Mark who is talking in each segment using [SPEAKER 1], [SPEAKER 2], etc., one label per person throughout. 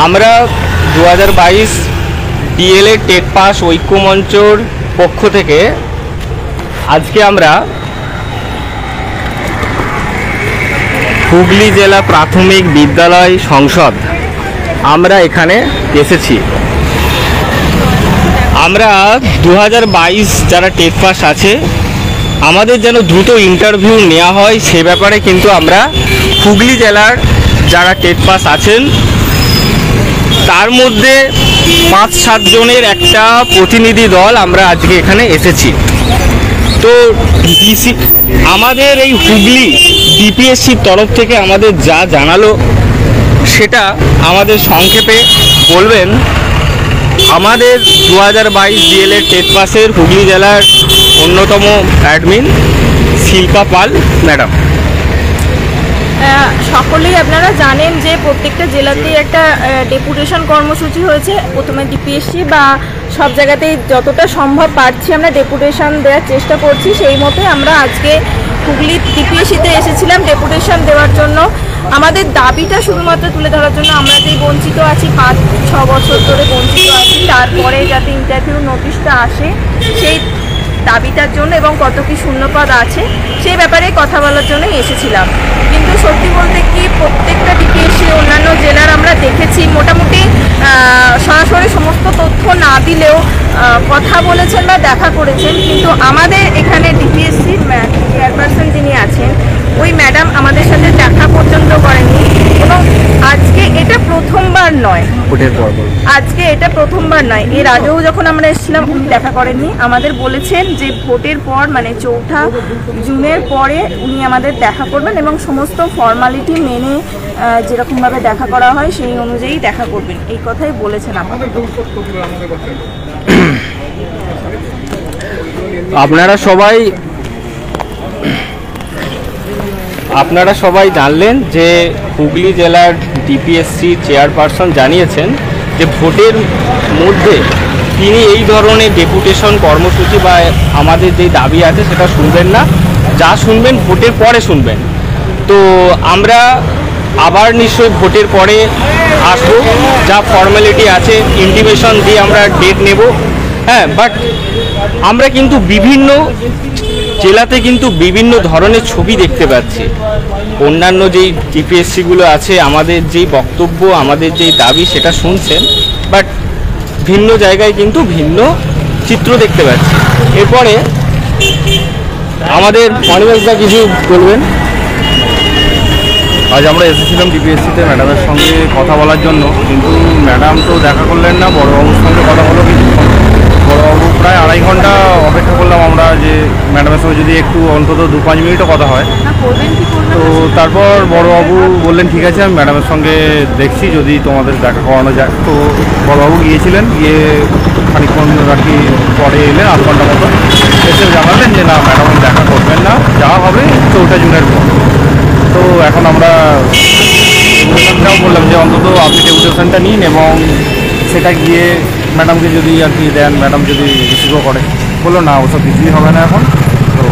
[SPEAKER 1] আমরা 2022 D.El.Ed TET pass ঐক্যমঞ্চর পক্ষ থেকে আজকে আমরা হুগলি জেলা প্রাথমিক বিদ্যালয় সংসদ আমরা এখানে এসেছি। আমরা 2022 যারা টেট পাস আছে আমাদের যেন দ্রুত ইন্টারভিউ নেওয়া হয় সে ব্যাপারে কিন্তু আমরা হুগলি জেলার যারা টেট পাস আছেন তার মধ্যে 5-7 জনের একটা প্রতিনিধি দল আমরা আজকে এখানে এসেছি। তো আমাদের এই হুগলি ডিপিএসসির তরফ থেকে আমাদের যা জানালো সেটা আমাদের সংক্ষেপে বলবেন আমাদের 2022 ডিএলএড টেট পাসের হুগলি জেলার অন্যতম অ্যাডমিন শিল্পা পাল ম্যাডাম।
[SPEAKER 2] সকলেই আপনারা জানেন যে প্রত্যেকটা জেলাতেই একটা ডেপুটেশন কর্মসূচি হয়েছে। প্রথমে ডিপিএসসি বা সব জায়গাতেই যতটা সম্ভব পারছি আমরা ডেপুটেশন দেওয়ার চেষ্টা করছি। সেই মতে আমরা আজকে হুগলি ডিপিএসসিতে এসেছিলাম ডেপুটেশন দেওয়ার জন্য, আমাদের দাবিটা শুধুমাত্র তুলে ধরার জন্য। আমরা যেই বঞ্চিত আছি 5-6 বছর ধরে বঞ্চিত আছি, তারপরে যাতে ইন্টারভিউ নোটিশটা আসে সেই দাবিটার জন্য এবং কত কি শূন্যপদ আছে সেই ব্যাপারে কথা বলার জন্য এসেছিলাম। কিন্তু সত্যি বলতে কি প্রত্যেকটা ডিপিএসসি অন্যান্য জেলার আমরা দেখেছি মোটামুটি সরাসরি সমস্ত তথ্য না দিলেও কথা বলেছেন বা দেখা করেছেন, কিন্তু আমাদের এখানে ডিপিএসসির চেয়ারপারসন যিনি আছেন ওই ম্যাডাম আমাদের সাথে দেখা পর্যন্ত করেননি। এবং আজকে এটা প্রথমবার নয়, আজকে এটা প্রথমবার নয়, এর আগেও যখন আমরা এসেছিলাম উনি দেখা করেননি। আমাদের বলেছেন যে ভোটের পর মানে 4 জুনের পরে উনি আমাদের দেখা করবেন এবং সমস্ত ফর্মালিটি মেনে যেরকমভাবে দেখা করা হয় সেই অনুযায়ী দেখা করবেন, এই কথাই বলেছেন আপাতত।
[SPEAKER 1] আপনারা সবাই জানলেন যে হুগলি জেলার ডিপিএসসি চেয়ারপারসন জানিয়েছেন যে ভোটের মধ্যে তিনি এই ধরনের ডেপুটেশন কর্মসূচি বা আমাদের যে দাবি আছে সেটা শুনবেন না, যা শুনবেন ভোটের পরে শুনবেন। তো আমরা আবার নিশ্চয়ই ভোটের পরে আসবো, যা ফর্মালিটি আছে ইন্টিমেশন দিয়ে আমরা ডেট নেব। হ্যাঁ, বাট আমরা কিন্তু বিভিন্ন জেলাতে কিন্তু বিভিন্ন ধরনের ছবি দেখতে পাচ্ছি। অন্যান্য যেই ডিপিএসসিগুলো আছে আমাদের যেই বক্তব্য আমাদের যেই দাবি সেটা শুনছেন, বাট ভিন্ন জায়গায় কিন্তু ভিন্ন চিত্র দেখতে পাচ্ছি। এরপরে আমাদের অনিমেষদা কিছু বলবেন।
[SPEAKER 3] আজ আমরা এসেছিলাম ডিপিএসসিতে ম্যাডামের সঙ্গে কথা বলার জন্য, কিন্তু ম্যাডাম তো দেখা করলেন না। বড়োবাবুর সঙ্গে কথা হলো কিছুক্ষণ, বড়োবাবু প্রায় 2.5 ঘন্টা অপেক্ষা করলাম আমরা যে ম্যাডামের সঙ্গে যদি একটু অন্তত 2-5 মিনিটও কথা হয়। তো তারপর বড়োবাবু বললেন ঠিক আছে আমি ম্যাডামের সঙ্গে দেখছি যদি তোমাদের দেখা করানো যায়। তো বড়োবাবু গিয়েছিলেন, গিয়ে খানিকক্ষণ আর কি পরে এলেন, 8 ঘন্টা মতো এসে জানালেন যে না ম্যাডাম দেখা করবেন না, যা হবে 4 জুনের পর। তো এখন আমরা ডেপুটেশনটাও বললাম যে অন্তত আপনি ডেপুটেশনটা নিন এবং সেটা গিয়ে ম্যাডামকে যদি আর কি দেন, ম্যাডাম যদি রিসিভও করে। বললো না ওসব কিছুই হবে না এখন। তো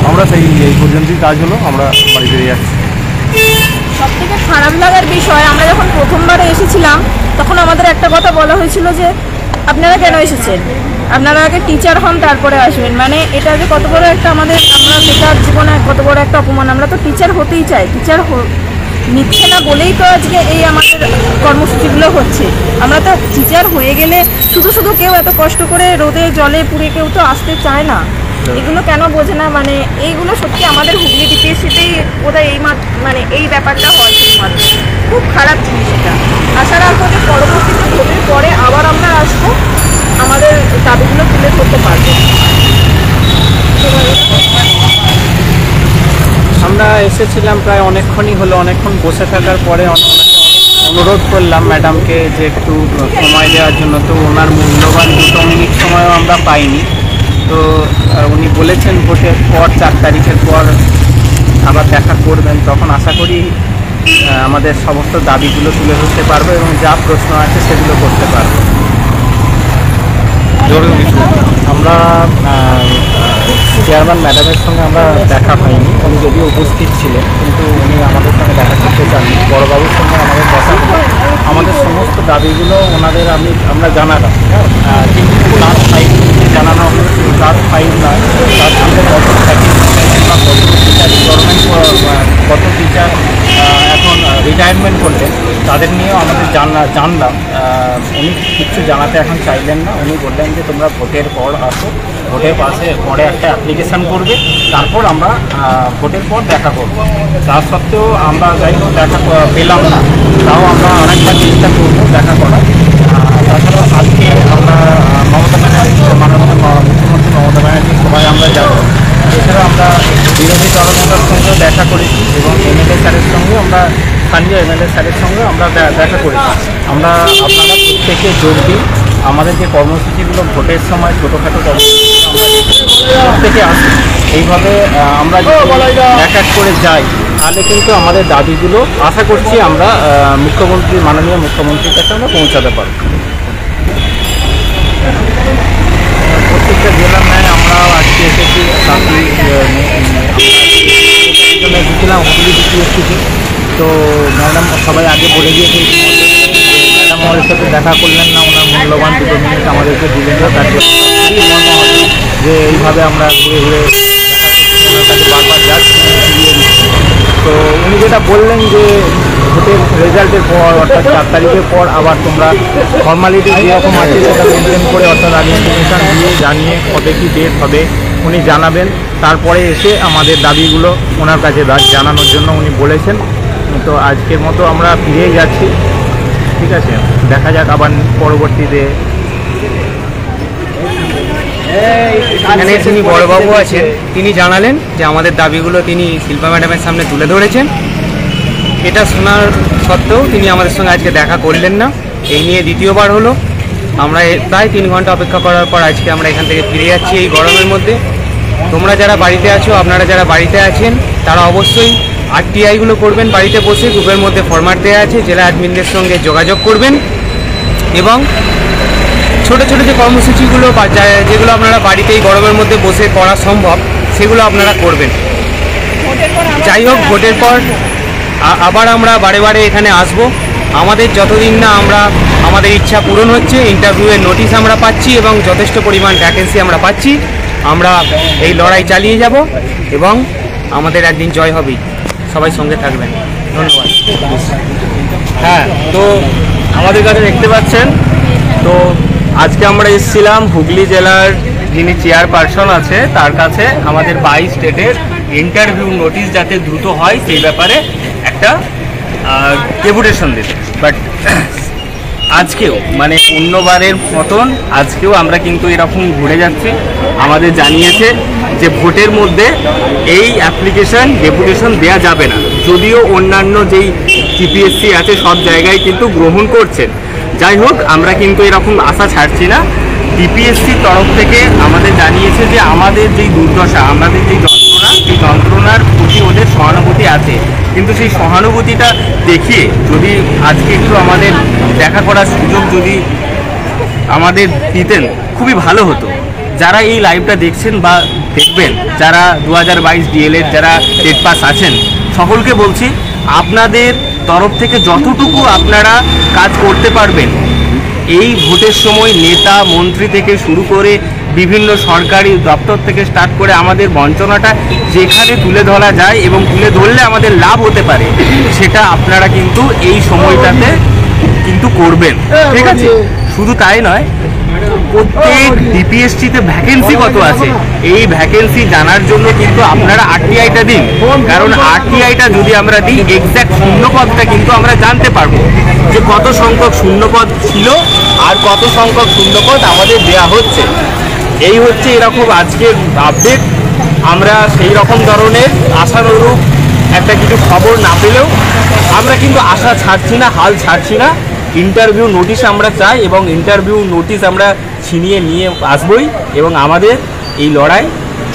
[SPEAKER 3] আমরা এই পর্যন্তই কাজ হলো, আমরা বাড়ি ফিরে যাচ্ছি।
[SPEAKER 2] সবথেকে খারাপ লাগার বিষয়, আমরা যখন প্রথমবারে এসেছিলাম তখন আমাদের একটা কথা বলা হয়েছিল যে আপনারা কেন এসেছেন, আপনারা আগে টিচার হন তারপরে আসবেন। মানে এটা যে কত বড় একটা আমরা বেকার জীবনে কত বড় একটা অপমান। আমরা তো টিচার হতেই চাই, টিচার নিচ্ছে না বলেই তো আজকে এই আমাদের কর্মসূচিগুলো হচ্ছে। আমরা তো টিচার হয়ে গেলে শুধু কেউ এত কষ্ট করে রোদে জলে পুড়ে কেউ তো আসতে চায় না। এগুলো কেন বোঝে না, মানে এইগুলো সত্যি আমাদের হুগলি ডিপিএসসিতেই বোধহয় এই ব্যাপারটা হয় শুধুমাত্র। খুব খারাপ জিনিস এটা। আশা রাখবো যে পরবর্তীতে ভোটের পরে আবার আমরা আসবো, আমাদের দাবিগুলো তুলে ধরতে পারবো।
[SPEAKER 4] আমরা এসেছিলাম প্রায় অনেকক্ষণই হলো, অনেকক্ষণ বসে থাকার পরে অনুরোধ করলাম ম্যাডামকে যে একটু সময় দেওয়ার জন্য। তো ওনার মূল্যবান 2 মিনিট সময়ও আমরা পাইনি। তো উনি বলেছেন ভোটের পর 4 তারিখের পর আবার দেখা করবেন, তখন আশা করি আমাদের সমস্ত দাবিগুলো তুলে ধরতে পারবো এবং যা প্রশ্ন আছে সেগুলো করতে পারবো। আমরা চেয়ারম্যান ম্যাডামের সঙ্গে আমরা দেখা হয়নি, উনি যদিও উপস্থিত ছিলেন কিন্তু উনি আমাদের সঙ্গে দেখা করতে চাননি। বড়োবাবুর সঙ্গে আমাদের দেখা হলো, আমাদের সমস্ত দাবিগুলো আমরা জানালাম, কিন্তু ক্লাস 5 জানানো ক্লাস 5 নয়, তার সঙ্গে কত ফ্যাকাল্টি বা কত টিচার গভর্নমেন্ট কত টিচার এখন রিটায়ারমেন্ট করলেন তাদের নিয়েও আমাদের জানলাম। উনি কিছু জানাতে এখন চাইলেন না, উনি বললেন যে তোমরা ভোটের পর আসো, ভোটের পরে একটা অ্যাপ্লিকেশান করবে, তারপর আমরা ভোটের পর দেখা করবো। তা সত্ত্বেও আমরা যাই হোক দেখা পেলাম না, তাও আমরা অনেকবার চেষ্টা করবো দেখা করার। তাছাড়া আজকে আমরা মমতা ব্যানার্জি, মাননীয় মুখ্যমন্ত্রী মমতা ব্যানার্জি সবাই আমরা যাবো। এছাড়া আমরা বিরোধী দলনেতার সঙ্গেও দেখা করেছি এবং এমএলএ স্যারের সঙ্গেও স্থানীয় এমএলএ স্যারের সঙ্গেও আমরা দেখা করেছি। আপনারা প্রত্যেকে যোগ দিন, আমাদের যে কর্মসূচিগুলো ভোটের সময় ছোটোখাটো কর্মসূচি আমরা প্রত্যেকে আসি। এইভাবে আমরা যদি এক এক করে যাই তাহলে কিন্তু আমাদের দাবিগুলো আশা করছি আমরা মাননীয় মুখ্যমন্ত্রীর কাছে আমরা পৌঁছাতে পারব। প্রত্যেকটা জেলার ন্যায় আমরাও আজকে এসেছি গেছিলাম হুগলি ডিপিএসসিতে। তো ম্যাডাম সবাই আগে বলে দিয়েছে, ম্যাডাম আমাদের সাথে দেখা করলেন না, ওনার মূল্যবান 2 মিনিট আমাদেরকে দিলেন না। তাকে যে এইভাবে আমরা ঘুরে ঘুরে ওনার কাছে বারবার যাচ্ছি। তো উনি যেটা বললেন যে ভোটের রেজাল্টের পর অর্থাৎ 4 তারিখের পর আবার তোমরা ফর্মালিটি যেরকম আছে সেটা মেনটেন করে অর্থাৎ ইনফরমেশান দিয়ে জানিয়ে কবে কী ডেট হবে উনি জানাবেন। তারপরে এসে আমাদের দাবিগুলো ওনার কাছে জানানোর জন্য উনি বলেছেন। তো আজকের মতো আমরা ফিরে যাচ্ছি, ঠিক আছে, দেখা যাক আবার পরবর্তীতে।
[SPEAKER 5] এখানে যিনি বড়বাবু আছেন তিনি জানালেন যে আমাদের দাবিগুলো তিনি শিল্পা ম্যাডামের সামনে তুলে ধরেছেন। এটা শোনার সত্ত্বেও তিনি আমাদের সঙ্গে আজকে দেখা করলেন না। এই নিয়ে দ্বিতীয়বার হলো। আমরা প্রায় 3 ঘন্টা অপেক্ষা করার পর আজকে আমরা এখান থেকে ফিরে যাচ্ছি এই গরমের মধ্যে। তোমরা যারা বাড়িতে আছো, আপনারা যারা বাড়িতে আছেন তারা অবশ্যই আরটিআইগুলো করবেন বাড়িতে বসে। গ্রুপের মধ্যে ফরম্যাট দেওয়া আছে, জেলা অ্যাডমিনদের সঙ্গে যোগাযোগ করবেন এবং ছোটো ছোটো যে কর্মসূচিগুলো বা যেগুলো আপনারা বাড়িতেই গরমের মধ্যে বসে করা সম্ভব সেগুলো আপনারা করবেন। যাই হোক, ভোটের পর আবার আমরা বারে বারে এখানে আসব। আমাদের যতদিন না আমাদের ইচ্ছা পূরণ হচ্ছে, ইন্টারভিউয়ের নোটিশ আমরা পাচ্ছি এবং যথেষ্ট পরিমাণ ভ্যাকেন্সি আমরা পাচ্ছি, আমরা এই লড়াই চালিয়ে যাব এবং আমাদের একদিন জয় হবেই। সবাই সঙ্গে থাকবেন, ধন্যবাদ।
[SPEAKER 1] হ্যাঁ, তো আমাদের কাছে দেখতে পাচ্ছেন, তো আজকে আমরা এসেছিলাম হুগলি জেলার যিনি চেয়ারপারসন আছে তার কাছে আমাদের 22 স্টেটের ইন্টারভিউ নোটিশ যাতে দ্রুত হয় সেই ব্যাপারে একটা ডেপুটেশন দিতে। বাট আজকেও মানে অন্যবারের মতন আজকেও আমরা কিন্তু এরকম ঘুরে যাচ্ছি। আমাদের জানিয়েছে যে ভোটের মধ্যে এই অ্যাপ্লিকেশন ডেপুটেশন দেয়া যাবে না, যদিও অন্যান্য যেই টিপিএসসি আছে সব জায়গায় কিন্তু গ্রহণ করছেন। যাই হোক, আমরা কিন্তু এরকম আশা ছাড়ছি না। টিপিএসসির তরফ থেকে আমাদের জানিয়েছে যে আমাদের যেই দুর্দশা, আমাদের যেই যন্ত্রণা, সেই যন্ত্রণার প্রতি ওদের সহানুভূতি আছে, কিন্তু সেই সহানুভূতিটা দেখিয়ে যদি আজকে একটু আমাদের দেখা করার সুযোগ যদি আমাদের দিতেন খুবই ভালো হতো। যারা এই লাইভটা দেখছেন বা দেখবেন, যারা 2022 ডিএলএড যারা টেট পাস আছেন, সকলকে বলছি আপনাদের তরফ থেকে যতটুকু আপনারা কাজ করতে পারবেন এই ভোটের সময় নেতা মন্ত্রী থেকে শুরু করে বিভিন্ন সরকারি দপ্তর থেকে স্টার্ট করে আমাদের বঞ্চনাটা যেখানে তুলে ধরা যায় এবং তুলে ধরলে আমাদের লাভ হতে পারে সেটা আপনারা কিন্তু এই সময়টাতে কিন্তু করবেন, ঠিক আছে? শুধু তাই নয়, প্রত্যেক ডিপিএসসিতে ভ্যাকেন্সি কত আছে এই ভ্যাকেন্সি জানার জন্য কিন্তু আপনারা আরটিআইটা দিন। কারণ আরটিআইটা যদি আমরা দিই এক্স্যাক্ট শূন্যপদটা কিন্তু আমরা জানতে পারবো যে কত সংখ্যক শূন্যপদ ছিল আর কত সংখ্যক শূন্যপদ আমাদের দেয়া হচ্ছে। এই হচ্ছে এরকম আজকের আপডেট। আমরা সেই রকম ধরনের আশানুরূপ একটা কিছু খবর না পেলেও আমরা কিন্তু আশা ছাড়ছি না, হাল ছাড়ছি না। ইন্টারভিউ নোটিশ আমরা চাই এবং ইন্টারভিউ নোটিশ আমরা ছিনিয়ে নিয়ে আসবই এবং আমাদের এই লড়াই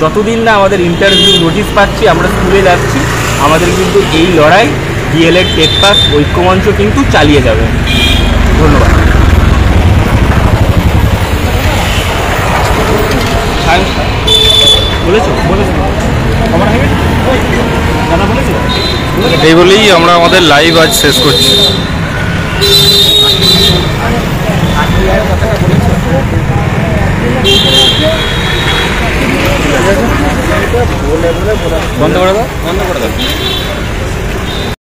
[SPEAKER 1] যতদিন না আমাদের ইন্টারভিউ নোটিশ পাচ্ছি, আমরা স্কুলে যাচ্ছি, আমাদের কিন্তু এই লড়াই ডিএলএড টেট পাস ঐক্যমঞ্চ কিন্তু চালিয়ে যাবে। ধন্যবাদ।
[SPEAKER 3] এই বলেই আমরা আমাদের লাইভ আজ শেষ করছি।
[SPEAKER 1] বন্ধ করে দাও, বন্ধ করে দাও।